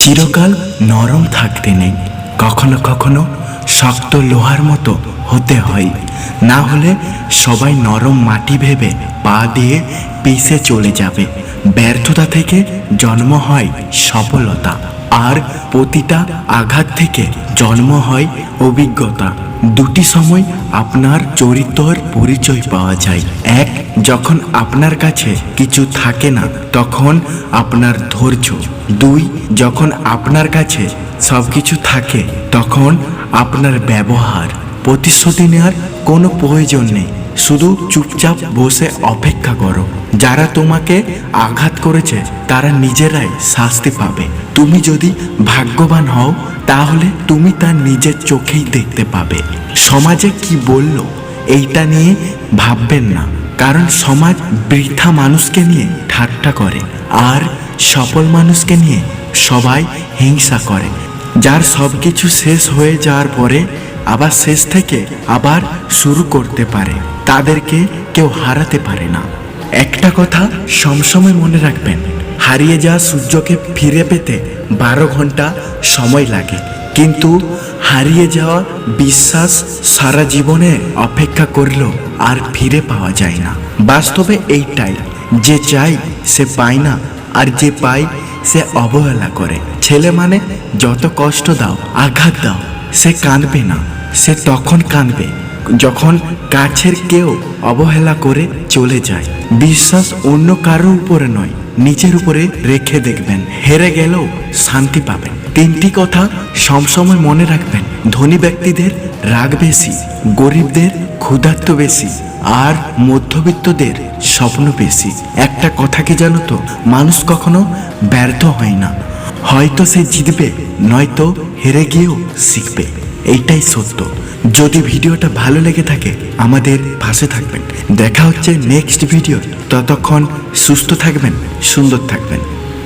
চিরকাল নরম থাকতে নেই, কখনো কখনো শক্ত লোহার মতো হতে হয়। না হলে সবাই নরম মাটি ভেবে পা দিয়ে পিছে চলে যাবে। ব্যর্থতা থেকে জন্ম হয় সফলতা, আর প্রতিটা আঘাত থেকে জন্ম হয় অভিজ্ঞতা। দুটি সময় আপনার চরিত্রের পরিচয় পাওয়া যায়। এক, যখন আপনার কাছে কিছু থাকে না তখন আপনার ধৈর্য। দুই, যখন আপনার কাছে সব কিছু থাকে তখন আপনার ব্যবহার। প্রতিশ্রুতি নেওয়ার কোনো প্রয়োজন নেই, শুধু চুপচাপ বসে অপেক্ষা করো। যারা তোমাকে আঘাত করেছে তারা নিজেরাই শাস্তি পাবে। তুমি যদি ভাগ্যবান হও তাহলে তুমি তা নিজের চোখেই দেখতে পাবে। সমাজে কি বলল এইটা নিয়ে ভাববেন না, কারণ সমাজ বৃথা মানুষকে নিয়ে ঠাট্টা করে, আর সফল মানুষকে নিয়ে সবাই হিংসা করে। যার সব কিছু শেষ হয়ে যাওয়ার পরে আবার শেষ থেকে আবার শুরু করতে পারে, তাদেরকে কেউ হারাতে পারে না। একটা কথা সবসময় মনে রাখবেন, হারিয়ে যাওয়া সূর্যকে ফিরে পেতে 12 ঘন্টা সময় লাগে, কিন্তু হারিয়ে যাওয়া বিশ্বাস সারা জীবনে অপেক্ষা করলেও আর ফিরে পাওয়া যায় না। বাস্তবে এইটাই, যে চাই সে পায় না, আর যে পায় সে অবহেলা করে। ছেলে মানে যত কষ্ট দাও, আঘাত দাও, সে কাঁদবে না। সে তখন কাঁদবে যখন কাছের কেউ অবহেলা করে চলে যায়। বিশ্বাস অন্য কারোর উপরে নয়, নিজের উপরে রেখে দেখবেন, হেরে গেলেও শান্তি পাবেন। 3টি কথা সবসময় মনে রাখবেন, ধনী ব্যক্তিদের রাগ বেশি, গরিবদের ক্ষুধার্ত বেশি, আর মধ্যবিত্তদের স্বপ্ন বেশি। একটা কথা কি জানো তো, মানুষ কখনো ব্যর্থ হয় না, হয়তো সে জিতবে, নয়তো হেরে গিয়েও শিখবে। এইটাই সত্য। যদি ভিডিওটা ভালো লেগে থাকে আমাদের পাশে থাকবেন। দেখা হচ্ছে নেক্সট ভিডিও। ততক্ষণ সুস্থ থাকবেন, সুন্দর থাকবেন।